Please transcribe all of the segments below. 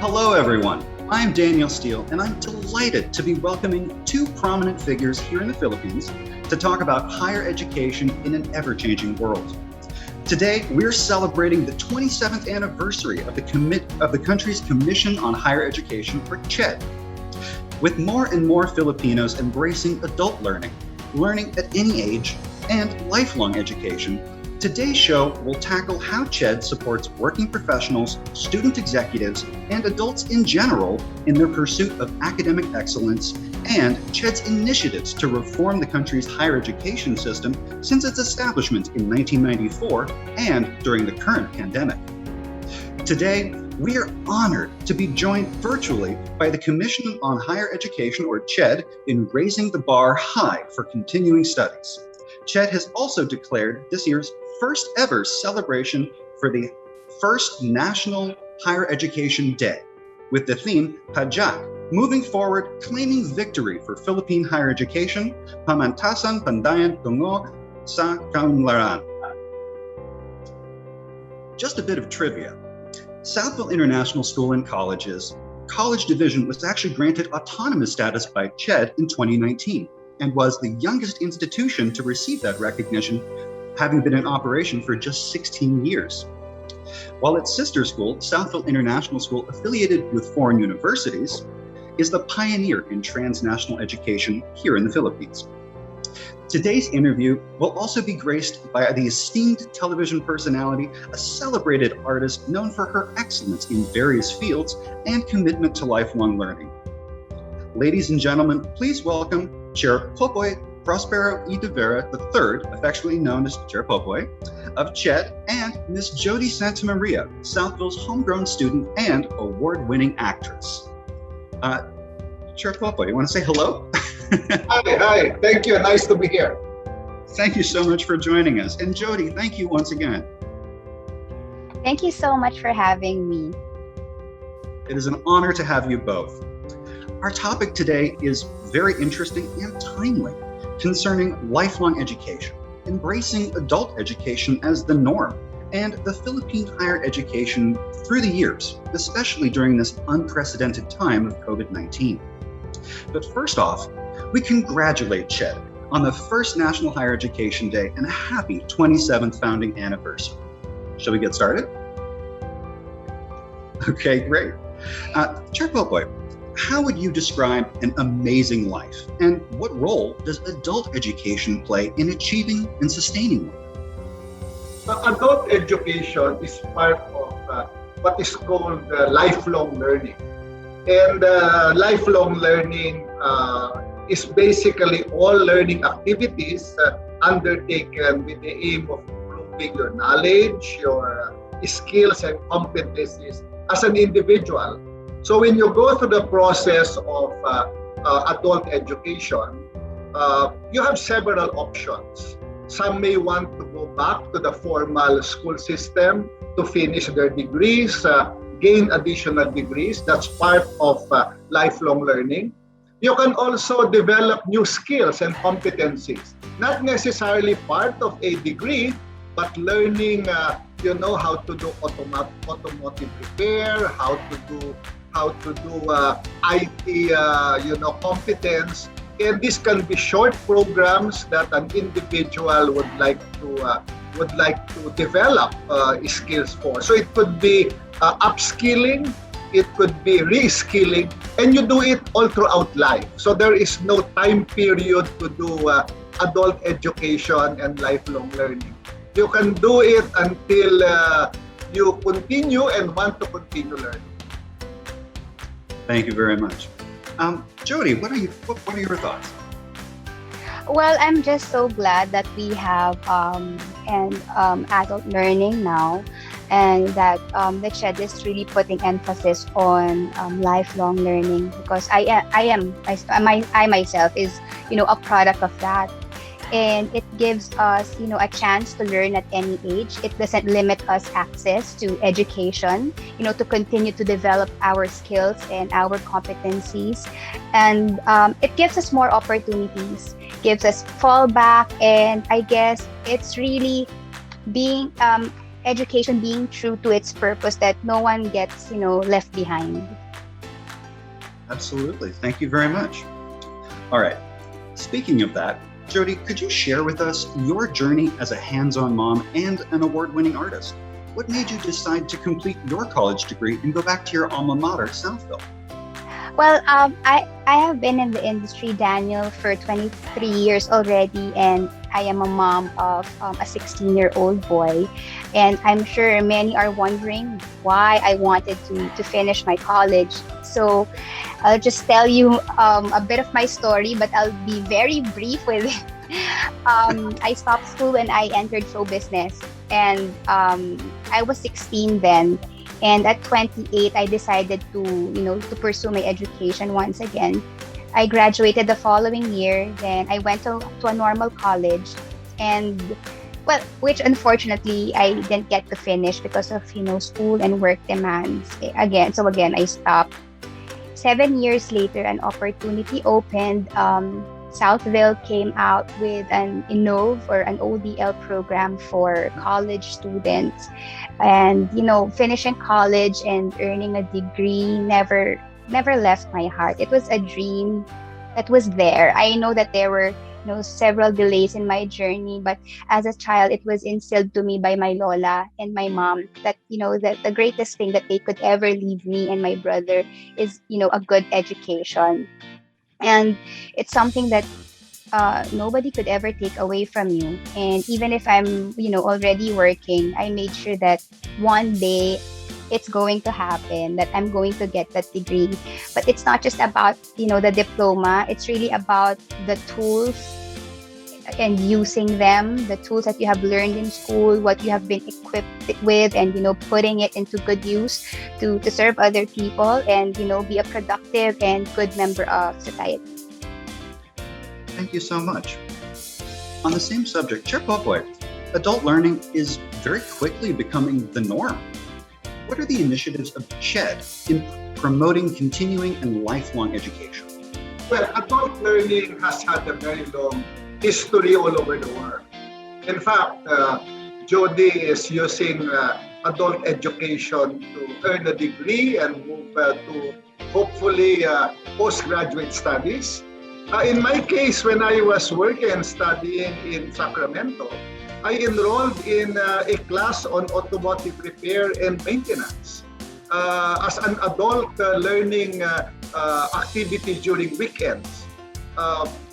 Hello, everyone. I'm Daniel Steele, and I'm delighted to be welcoming two prominent figures here in the Philippines to talk about higher education in an ever-changing world. Today, we're celebrating the 27th anniversary of the country's Commission on Higher Education, or CHED. With more and more Filipinos embracing adult learning at any age, and lifelong education, today's show will tackle how CHED supports working professionals, student executives, and adults in general in their pursuit of academic excellence and CHED's initiatives to reform the country's higher education system since its establishment in 1994 and during the current pandemic. Today, we are honored to be joined virtually by the Commission on Higher Education, or CHED, in raising the bar high for continuing studies. CHED has also declared this year's first ever celebration for the first National Higher Education Day, with the theme Pajak, moving forward, claiming victory for Philippine higher education, pamantasan pandayan tungo sa kaunlaran. Just a bit of trivia. Southville International School and College's College Division was actually granted autonomous status by CHED in 2019 and was the youngest institution to receive that recognition, having been in operation for just 16 years. While its sister school, Southville International School, affiliated with foreign universities, is the pioneer in transnational education here in the Philippines. Today's interview will also be graced by the esteemed television personality, a celebrated artist known for her excellence in various fields and commitment to lifelong learning. Ladies and gentlemen, please welcome Chair Popoy Prospero E. de Vera III, affectionately known as Chair Popoy, of CHED, and Ms. Jodi Sta Maria, Southville's homegrown student and award-winning actress. Chair Popoy, you want to say hello? Hi, thank you, nice to be here. Thank you so much for joining us. And Jodi, thank you once again. Thank you so much for having me. It is an honor to have you both. Our topic today is very interesting and timely, concerning lifelong education, embracing adult education as the norm, and the Philippine higher education through the years, especially during this unprecedented time of COVID-19. But first off, we congratulate CHED on the first National Higher Education Day and a happy 27th founding anniversary. Shall we get started? Okay, great. Chair Popoy, how would you describe an amazing life, and what role does adult education play in achieving and sustaining one? Adult education is part of what is called lifelong learning. And lifelong learning is basically all learning activities undertaken with the aim of improving your knowledge, your skills and competencies as an individual. So when you go through the process of adult education, you have several options. Some may want to go back to the formal school system to finish their degrees, gain additional degrees. That's part of lifelong learning. You can also develop new skills and competencies, not necessarily part of a degree, but learning, how to do automotive repair, how to do IT, competence. And this can be short programs that an individual would like to develop skills for. So it could be upskilling, it could be reskilling, and you do it all throughout life. So there is no time period to do adult education and lifelong learning. You can do it until you continue and want to continue learning. Thank you very much. Jodi, what are your thoughts? Well, I'm just so glad that we have adult learning now, and that the CHED is really putting emphasis on lifelong learning, because I myself is a product of that. And it gives us a chance to learn at any age. It doesn't limit us access to education, to continue to develop our skills and our competencies. And it gives us more opportunities, gives us fallback, and I guess it's really being education being true to its purpose, that no one gets, left behind. Absolutely. Thank you very much. All right. Speaking of that, Jodi, could you share with us your journey as a hands-on mom and an award-winning artist? What made you decide to complete your college degree and go back to your alma mater, Southville? Well, I have been in the industry, Daniel, for 23 years already, and I am a mom of a 16-year-old boy. And I'm sure many are wondering why I wanted to finish my college. So I'll just tell you a bit of my story, but I'll be very brief with it. I stopped school and I entered show business. And I was 16 then. And at 28, I decided to pursue my education once again. I graduated the following year. Then I went to a normal college, and which unfortunately I didn't get to finish because of school and work demands. Again, I stopped. 7 years later, an opportunity opened. Southville came out with an Innov or an ODL program for college students, and finishing college and earning a degree never left my heart. It was a dream that was there. I know that there were several delays in my journey, but as a child, it was instilled to me by my lola and my mom that that the greatest thing that they could ever leave me and my brother is a good education. And it's something that nobody could ever take away from you. And even if I'm already working, I made sure that one day it's going to happen, that I'm going to get that degree. But it's not just about the diploma. It's really about the tools and using them, the tools that you have learned in school, what you have been equipped with, and putting it into good use to serve other people and be a productive and good member of society. Thank you so much. On the same subject, Chair Popoy, adult learning is very quickly becoming the norm. What are the initiatives of CHED in promoting continuing and lifelong education? Well, adult learning has had a very long history all over the world. In fact, Jodi is using adult education to earn a degree and move to hopefully postgraduate studies. In my case, when I was working and studying in Sacramento, I enrolled in a class on automotive repair and maintenance as an adult learning activity during weekends.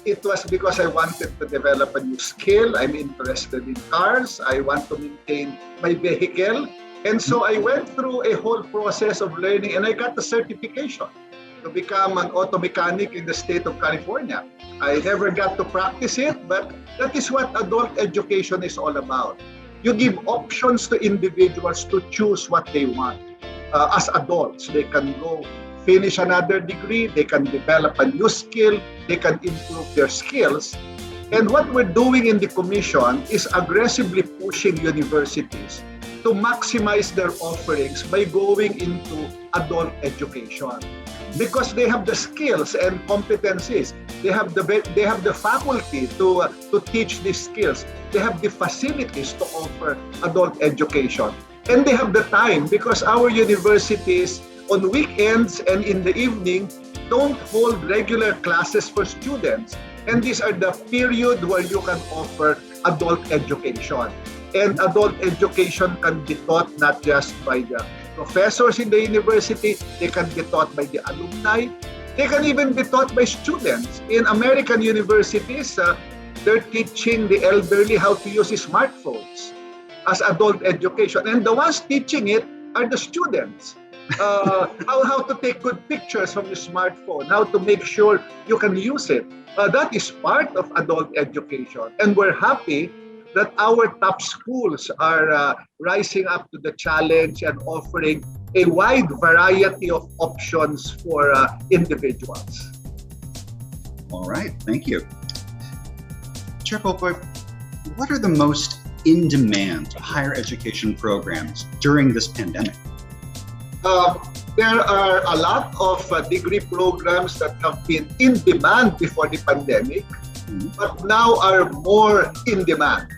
It was because I wanted to develop a new skill. I'm interested in cars. I want to maintain my vehicle. And so I went through a whole process of learning, and I got the certification to become an auto mechanic in the state of California. I never got to practice it, but that is what adult education is all about. You give options to individuals to choose what they want. As adults, they can go finish another degree, they can develop a new skill, they can improve their skills. And what we're doing in the commission is aggressively pushing universities to maximize their offerings by going into adult education, because they have the skills and competencies. They have the faculty to teach these skills. They have the facilities to offer adult education. And they have the time, because our universities on weekends and in the evening don't hold regular classes for students. And these are the period where you can offer adult education. And adult education can be taught not just by the professors in the university, they can be taught by the alumni, they can even be taught by students. In American universities, they're teaching the elderly how to use smartphones as adult education. And the ones teaching it are the students. How to take good pictures from your smartphone, how to make sure you can use it. That is part of adult education. And we're happy that our top schools are rising up to the challenge and offering a wide variety of options for individuals. All right, thank you. Chair Popoy, what are the most in-demand higher education programs during this pandemic? There are a lot of degree programs that have been in demand before the pandemic, but now are more in demand.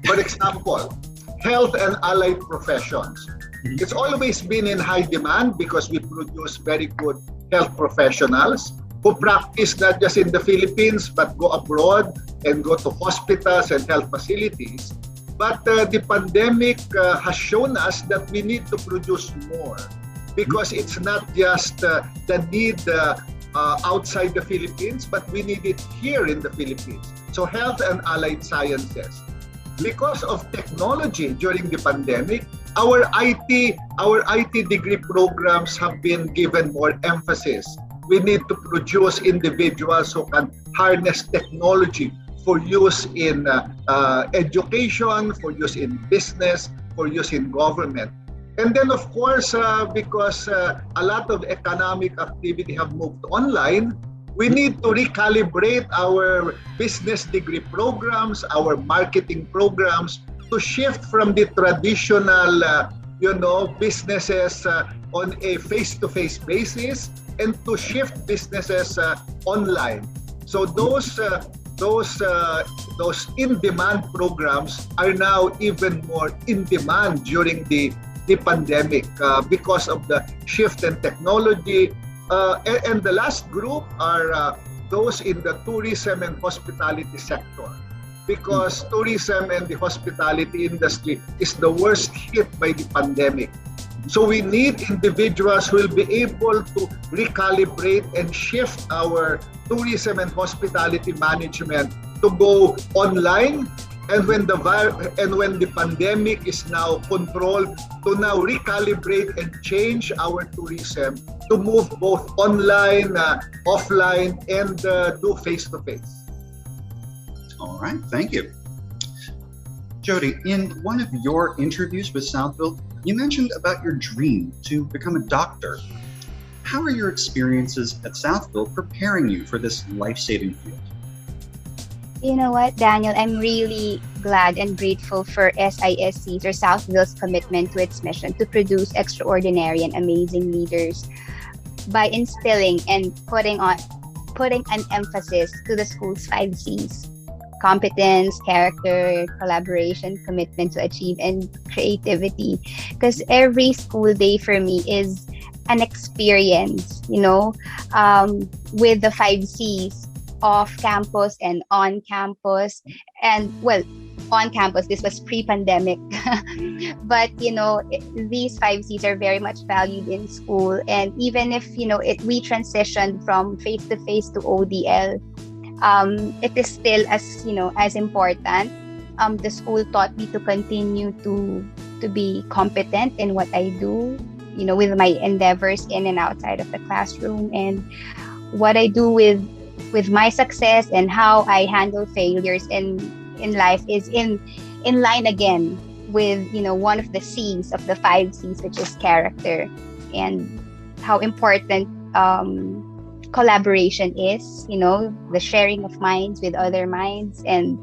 For example, health and allied professions. It's always been in high demand because we produce very good health professionals who practice not just in the Philippines but go abroad and go to hospitals and health facilities. But the pandemic has shown us that we need to produce more because it's not just the need outside the Philippines, but we need it here in the Philippines. So health and allied sciences. Because of technology during the pandemic, our IT degree programs have been given more emphasis. We need to produce individuals who can harness technology for use in education, for use in business, for use in government. And then of course, because a lot of economic activity have moved online, we need to recalibrate our business degree programs, our marketing programs to shift from the traditional, businesses on a face-to-face basis and to shift businesses online. So those in-demand programs are now even more in demand during the pandemic because of the shift in technology. And the last group are those in the tourism and hospitality sector, because tourism and the hospitality industry is the worst hit by the pandemic. So we need individuals who will be able to recalibrate and shift our tourism and hospitality management to go online. And when the pandemic is now controlled, to now recalibrate and change our tourism to move both online, offline, and do face-to-face. All right, thank you. Jodi, in one of your interviews with Southville, you mentioned about your dream to become a doctor. How are your experiences at Southville preparing you for this life-saving field? You know what, Daniel, I'm really glad and grateful for SISC's or Southville's commitment to its mission to produce extraordinary and amazing leaders by instilling and putting an emphasis to the school's 5 C's: competence, character, collaboration, commitment to achieve, and creativity. Because every school day for me is an experience, with the 5 C's. Off campus and on campus. And well, on campus, this was pre-pandemic. But these 5 C's are very much valued in school. And even if we transitioned from face-to-face to ODL, it is still as important. The school taught me to continue to be competent in what I do, with my endeavors in and outside of the classroom, and what I do with my success and how I handle failures in life is in line again with one of the C's of the 5 C's, which is character, and how important collaboration is, the sharing of minds with other minds, and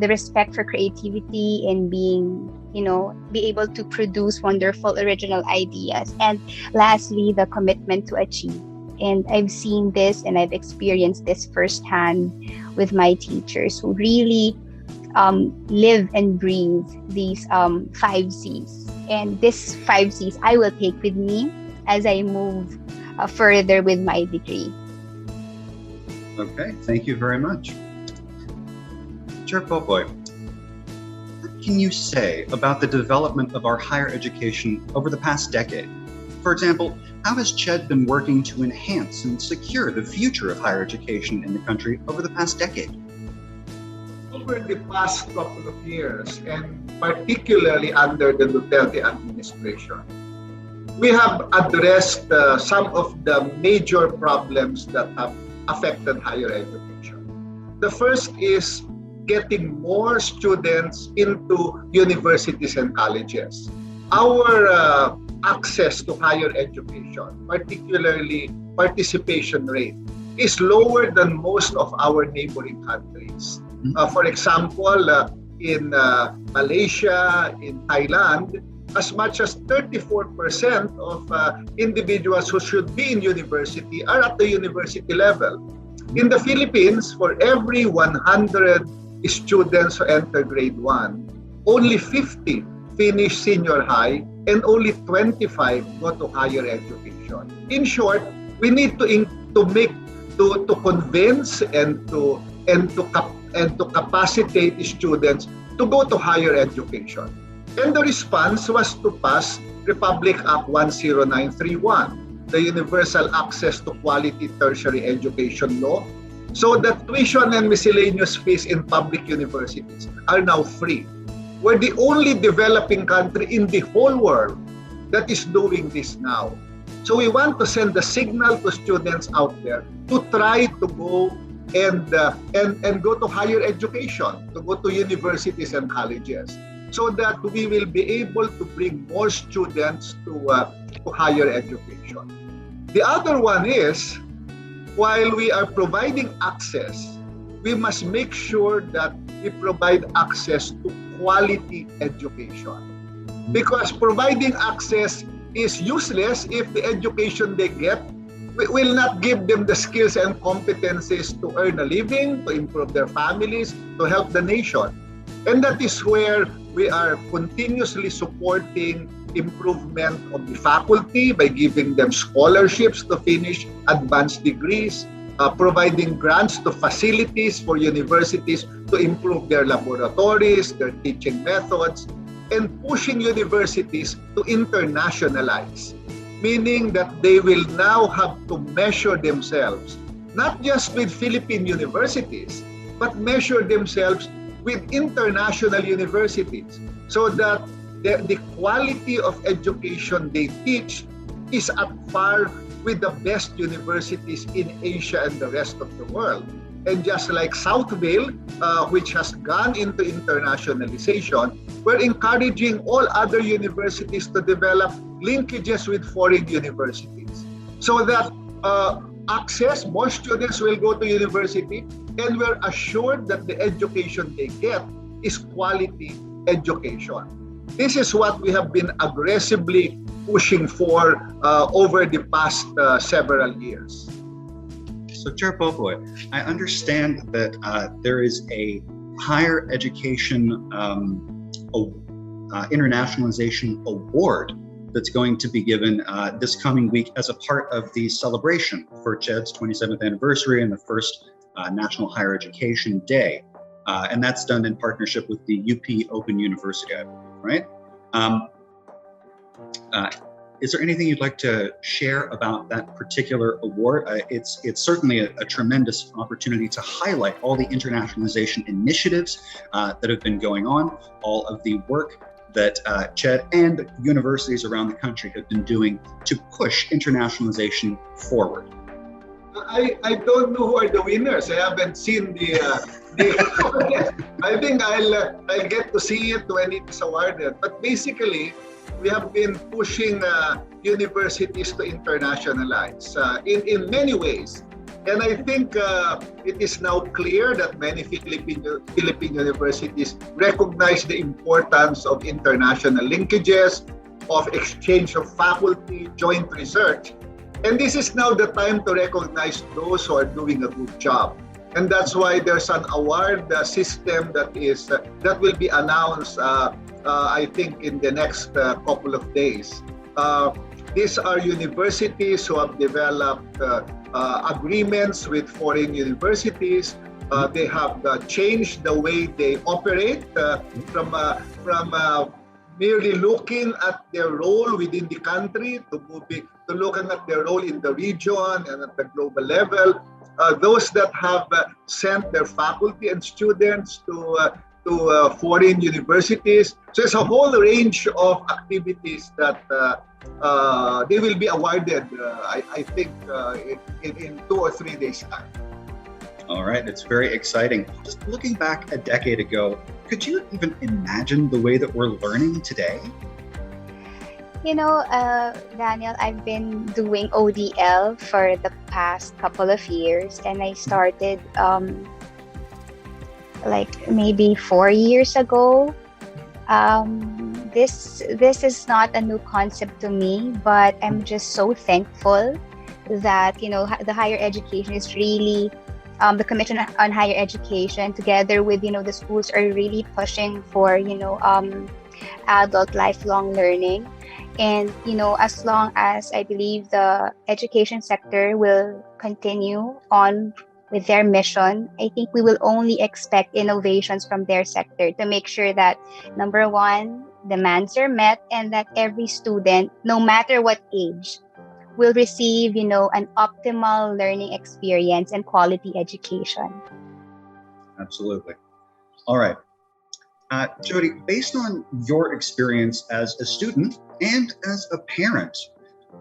the respect for creativity and being be able to produce wonderful original ideas, and lastly, the commitment to achieve. And I've seen this and I've experienced this firsthand with my teachers who really live and breathe these 5 C's. And this 5 C's I will take with me as I move further with my degree. Okay, thank you very much. Chair Popoy, what can you say about the development of our higher education over the past decade? For example, how has CHED been working to enhance and secure the future of higher education in the country over the past decade? Over the past couple of years, and particularly under the Duterte administration, we have addressed some of the major problems that have affected higher education. The first is getting more students into universities and colleges. Our access to higher education, particularly participation rate, is lower than most of our neighboring countries. For example, in Malaysia, in Thailand, as much as 34% of individuals who should be in university are at the university level. In the Philippines, for every 100 students who enter grade 1, only 50 finish senior high and only 25 go to higher education. In short, we need to convince and to capacitate students to go to higher education. And the response was to pass Republic Act 10931, the Universal Access to Quality Tertiary Education Law, so that tuition and miscellaneous fees in public universities are now free. We're the only developing country in the whole world that is doing this now. So we want to send a signal to students out there to try to go and go to higher education, to go to universities and colleges, so that we will be able to bring more students to higher education. The other one is, while we are providing access, we must make sure that we provide access to quality education. Because providing access is useless if the education they get will not give them the skills and competencies to earn a living, to improve their families, to help the nation. And that is where we are continuously supporting improvement of the faculty by giving them scholarships to finish advanced degrees, providing grants to facilities for universities to improve their laboratories, their teaching methods, and pushing universities to internationalize, meaning that they will now have to measure themselves, not just with Philippine universities, but measure themselves with international universities, so that the quality of education they teach is at par with the best universities in Asia and the rest of the world. And just like Southville, which has gone into internationalization, we're encouraging all other universities to develop linkages with foreign universities, so that more students will go to university, and we're assured that the education they get is quality education. This is what we have been aggressively pushing for over the past several years. So, Chair Popoy, I understand that there is a higher education internationalization award that's going to be given this coming week as a part of the celebration for CHED's 27th anniversary and the first National Higher Education Day. And that's done in partnership with the UP Open University, I believe, right? Is there anything you'd like to share about that particular award? It's certainly a tremendous opportunity to highlight all the internationalization initiatives that have been going on, all of the work that CHED and universities around the country have been doing to push internationalization forward. I don't know who are the winners. I haven't seen the I think I'll get to see it when it is awarded. But basically, we have been pushing universities to internationalize in many ways. And I think it is now clear that many Philippine universities recognize the importance of international linkages, of exchange of faculty, joint research. And this is now the time to recognize those who are doing a good job. And that's why there's an award system that will be announced, I think, in the next couple of days. These are universities who have developed agreements with foreign universities. They have changed the way they operate from merely looking at their role within the country to looking at their role in the region and at the global level. Those that have sent their faculty and students to foreign universities. So it's a whole range of activities that they will be awarded, I think, in 2 or 3 days' time. All right, it's very exciting. Just looking back a decade ago, could you even imagine the way that we're learning today? You know, Daniel, I've been doing ODL for the past couple of years, and I started like maybe 4 years ago. This is not a new concept to me, but I'm just so thankful that, you know, the higher education is really the Commission on Higher Education, together with, you know, the schools, are really pushing for, you know, adult lifelong learning. And, as long as I believe the education sector will continue on with their mission, I think we will only expect innovations from their sector to make sure that, number one, demands are met and that every student, no matter what age, will receive, an optimal learning experience and quality education. Absolutely. All right. Jodi, based on your experience as a student and as a parent,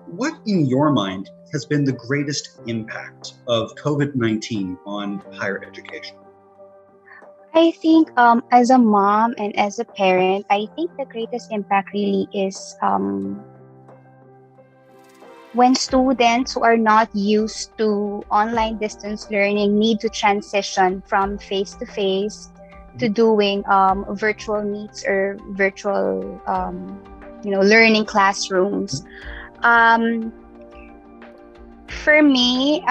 what in your mind has been the greatest impact of COVID-19 on higher education? I think as a mom and as a parent, I think the greatest impact really is when students who are not used to online distance learning need to transition from face-to-face to doing virtual meets or virtual learning classrooms. For me,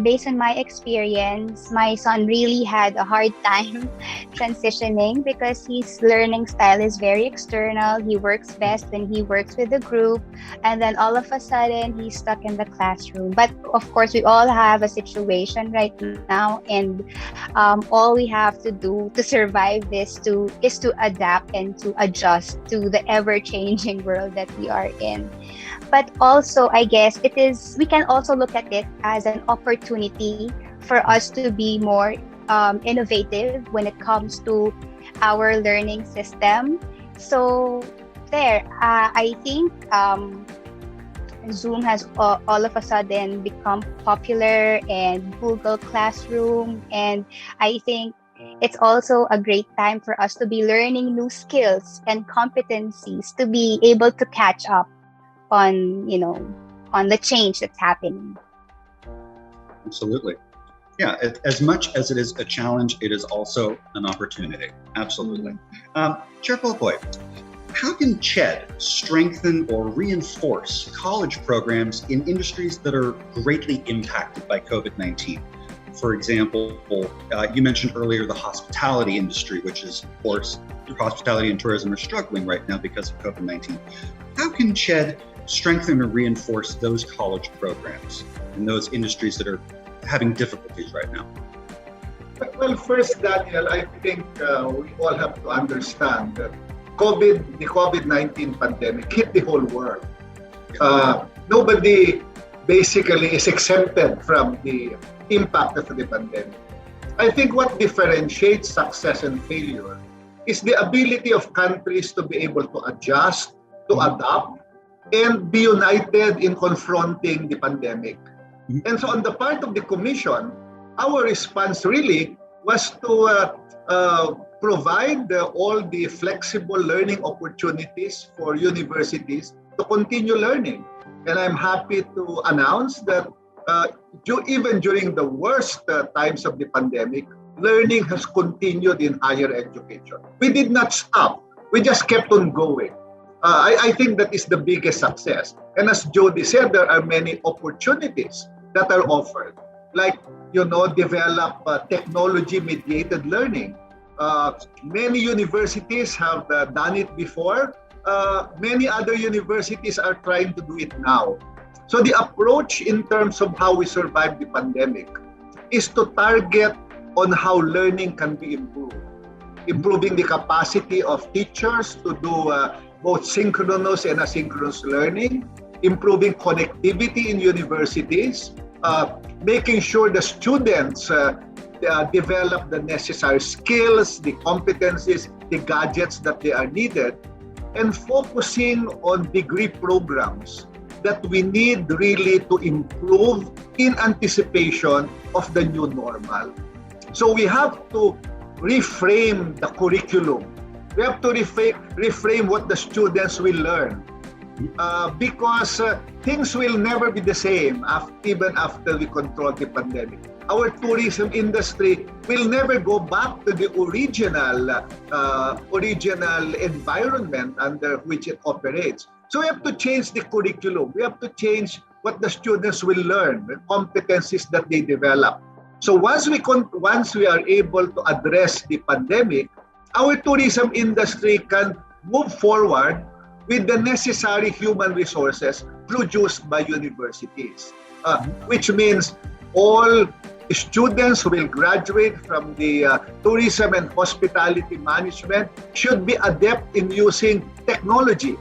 based on my experience, my son really had a hard time transitioning because his learning style is very external. He works best when he works with a group, and then all of a sudden he's stuck in the classroom. But of course, we all have a situation right now, and all we have to do to survive this is to adapt and to adjust to the ever-changing world that we are in. But also, I guess we can also look at it as an opportunity for us to be more innovative when it comes to our learning system. So I think Zoom has all of a sudden become popular, and Google Classroom, and I think it's also a great time for us to be learning new skills and competencies to be able to catch up on the change that's happening. Absolutely. Yeah, as much as it is a challenge, it is also an opportunity. Absolutely. Chair Popoy, how can CHED strengthen or reinforce college programs in industries that are greatly impacted by COVID-19? For example, you mentioned earlier the hospitality industry, which is, of course, hospitality and tourism are struggling right now because of COVID-19. How can CHED strengthen or reinforce those college programs in those industries that are having difficulties right now? Well, first, Daniel, I think we all have to understand that the COVID-19 pandemic hit the whole world. Nobody basically is exempted from the impact of the pandemic. I think what differentiates success and failure is the ability of countries to be able to adjust, to adapt, and be united in confronting the pandemic. And so on the part of the Commission, our response really was to provide all the flexible learning opportunities for universities to continue learning. And I'm happy to announce that even during the worst times of the pandemic, learning has continued in higher education. We did not stop. We just kept on going. I think that is the biggest success. And as Jodi said, there are many opportunities that are offered, like, develop technology-mediated learning. Many universities have done it before. Many other universities are trying to do it now. So the approach in terms of how we survive the pandemic is to target on how learning can be improved. Improving the capacity of teachers to do both synchronous and asynchronous learning, improving connectivity in universities, making sure the students develop the necessary skills, the competencies, the gadgets that they are needed, and focusing on degree programs that we need really to improve in anticipation of the new normal. So we have to reframe the curriculum. We have to reframe what the students will learn. Because things will never be the same even after we control the pandemic. Our tourism industry will never go back to the original environment under which it operates. So we have to change the curriculum. We have to change what the students will learn, the competencies that they develop. So once we are able to address the pandemic, our tourism industry can move forward with the necessary human resources produced by universities, which means all students who will graduate from the tourism and hospitality management should be adept in using technology,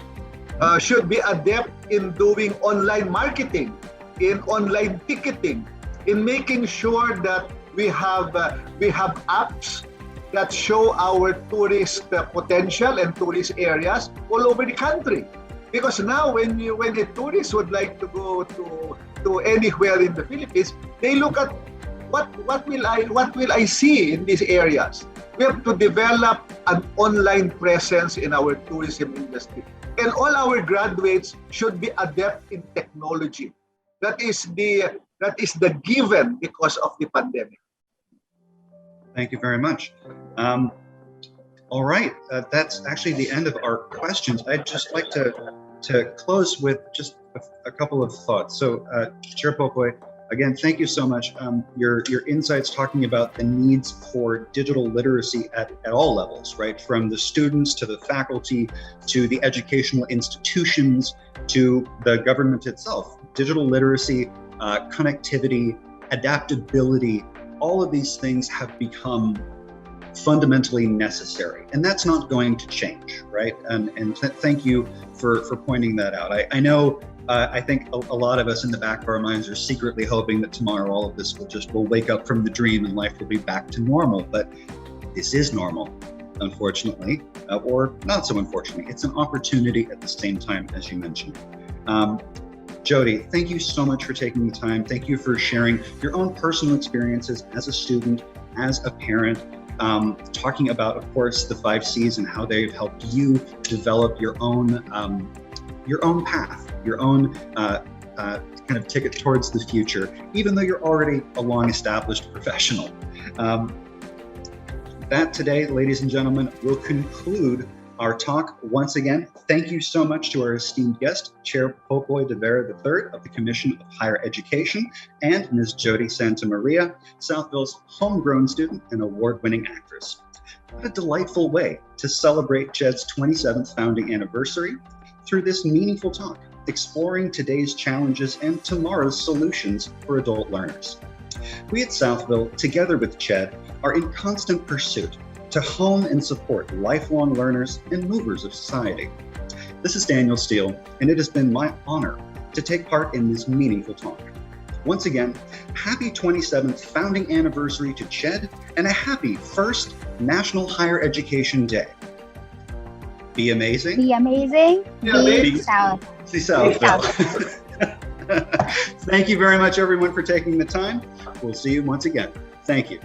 should be adept in doing online marketing, in online ticketing, in making sure that we have apps that show our tourist potential and tourist areas all over the country. Because now when a tourist would like to go to anywhere in the Philippines, they look at what will I see in these areas. We have to develop an online presence in our tourism industry. And all our graduates should be adept in technology. That is the given because of the pandemic. Thank you very much. All right, that's actually the end of our questions. I'd just like to close with just a couple of thoughts. So, Chair Popoy, again, thank you so much. Your insights talking about the needs for digital literacy at all levels, right? From the students to the faculty, to the educational institutions, to the government itself. Digital literacy, connectivity, adaptability, all of these things have become fundamentally necessary, and that's not going to change, right? And thank you for pointing that out. I know, I think a lot of us in the back of our minds are secretly hoping that tomorrow all of this will wake up from the dream and life will be back to normal, but this is normal, unfortunately, or not so unfortunately. It's an opportunity at the same time, as you mentioned. Jodi, thank you so much for taking the time. Thank you for sharing your own personal experiences as a student, as a parent, talking about, of course, the 5 C's and how they've helped you develop your own path, your own kind of ticket towards the future, even though you're already a long-established professional. That today, ladies and gentlemen, will conclude our talk. Once again, thank you so much to our esteemed guest, Chair Popoy de Vera III of the Commission of Higher Education, and Ms. Jodi Sta Maria, Southville's homegrown student and award-winning actress. What a delightful way to celebrate CHED's 27th founding anniversary through this meaningful talk, exploring today's challenges and tomorrow's solutions for adult learners. We at Southville, together with CHED, are in constant pursuit to hone and support lifelong learners and movers of society. This is Daniel Steele, and it has been my honor to take part in this meaningful talk. Once again, happy 27th founding anniversary to CHED, and a happy first National Higher Education Day. Be amazing. Be amazing. Be South. See Southville. Thank you very much, everyone, for taking the time. We'll see you once again. Thank you.